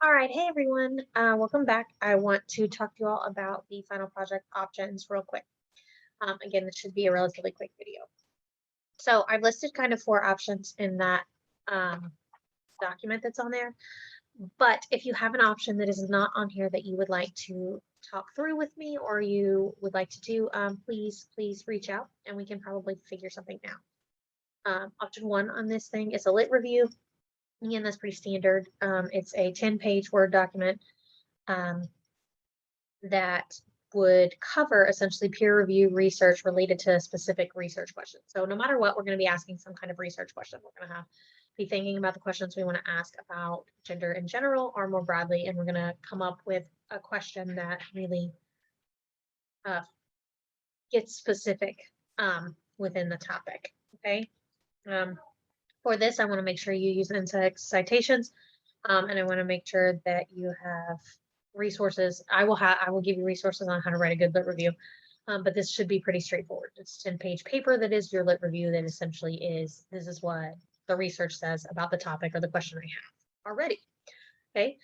All right, hey everyone, welcome back. I want to talk to you all about the final project options real quick. Again, this should be a relatively quick video. So I've listed kind of 4 options in that document that's on there. But if you have an option that is not on here that you would like to talk through with me or you would like to do, please reach out and we can probably figure something out. Option 1 on this thing is a lit review. Again, that's pretty standard. It's a 10-page Word document that would cover essentially peer review research related to specific research questions. So no matter what, we're going to be asking some kind of research question. We're going to be thinking about the questions we want to ask about gender in general or more broadly, and we're going to come up with a question that really gets specific within the topic. Okay. For this, I want to make sure you use in-text citations, and I want to make sure that you have resources. I will give you resources on how to write a good lit review, but this should be pretty straightforward. It's 10-page paper that is your lit review that essentially is, this is what the research says about the topic or the question I have already. Okay,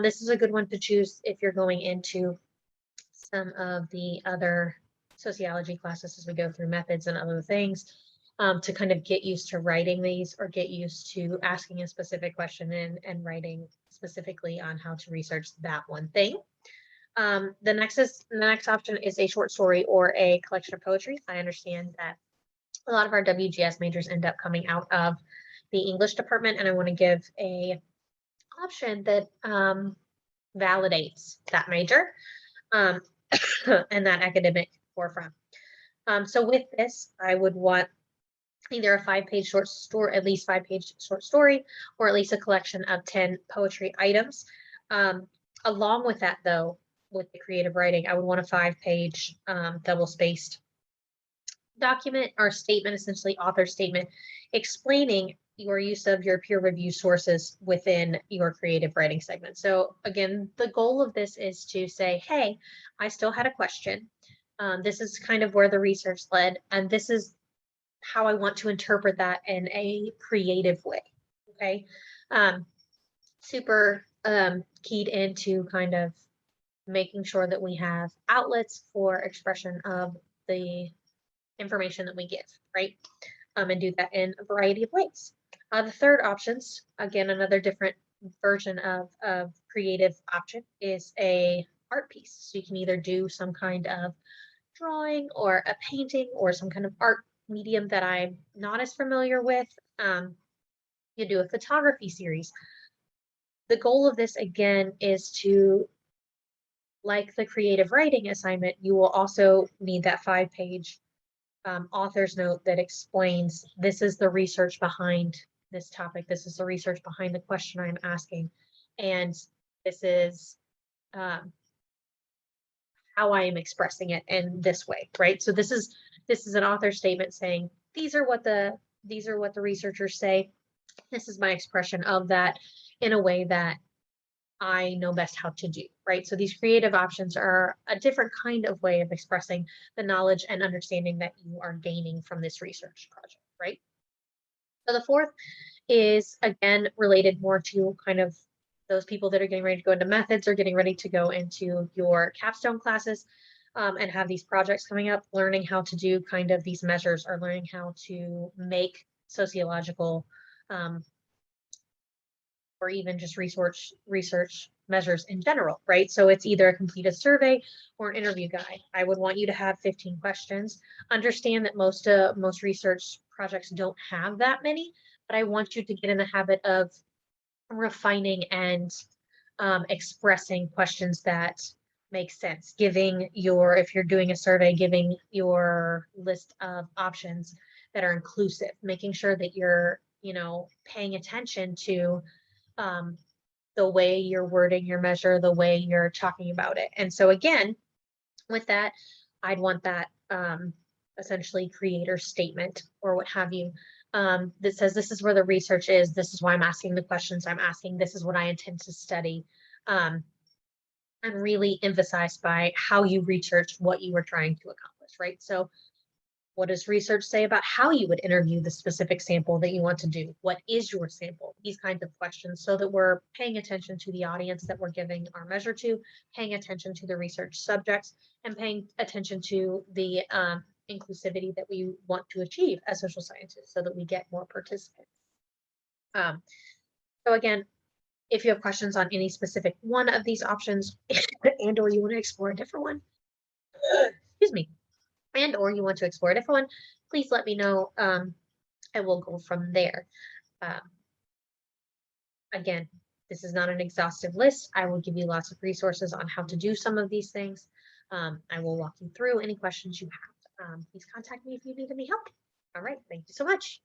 this is a good one to choose if you're going into some of the other sociology classes as we go through methods and other things. To kind of get used to writing these or get used to asking a specific question and writing specifically on how to research that one thing. The next option is a short story or a collection of poetry. I understand that a lot of our WGS majors end up coming out of the English department, and I want to give a option that validates that major and that academic forefront. So with this, I would want either a 5-page short story, at least 5-page short story, or at least a collection of 10 poetry items. Along with that, though, with the creative writing, I would want a 5-page double-spaced document or statement, essentially author statement, explaining your use of your peer review sources within your creative writing segment. So again, the goal of this is to say, hey, I still had a question. This is kind of where the research led, and this is how I want to interpret that in a creative way. Okay. Super keyed into kind of making sure that we have outlets for expression of the information that we give, right? And do that in a variety of ways. The third options, again, another different version of creative option is a art piece. So you can either do some kind of drawing or a painting or some kind of art medium that I'm not as familiar with. You do a photography series. The goal of this, again, is to, like the creative writing assignment, you will also need that 5-page author's note that explains this is the research behind this topic. This is the research behind the question I'm asking. And this is how I am expressing it in this way, right? So this is an author statement saying, these are what the researchers say. This is my expression of that in a way that I know best how to do, right? So these creative options are a different kind of way of expressing the knowledge and understanding that you are gaining from this research project, right? So the fourth is, again, related more to kind of those people that are getting ready to go into methods or getting ready to go into your capstone classes. And have these projects coming up, learning how to do kind of these measures or learning how to make sociological or even just research measures in general, right? So it's either a completed survey or an interview guide. I would want you to have 15 questions. Understand that most research projects don't have that many, but I want you to get in the habit of refining and expressing questions that make sense, if you're doing a survey, giving your list of options that are inclusive, making sure that you're, paying attention to the way you're wording your measure, the way you're talking about it. And so again, with that, I'd want that essentially creator statement or what have you that says this is where the research is, this is why I'm asking the questions I'm asking, this is what I intend to study. And really emphasized by how you researched what you were trying to accomplish, right? So What does research say about how you would interview the specific sample that you want to do? What is your sample? These kinds of questions, so that we're paying attention to the audience that we're giving our measure to, paying attention to the research subjects, and paying attention to the inclusivity that we want to achieve as social scientists, so that we get more participants. So again, if you have questions on any specific one of these options and or you want to explore a different one, excuse me, and or you want to explore a different one, please let me know, and we'll go from there. Again, this is not an exhaustive list. I will give you lots of resources on how to do some of these things. I will walk you through any questions you have. Please contact me if you need any help. All right, thank you so much.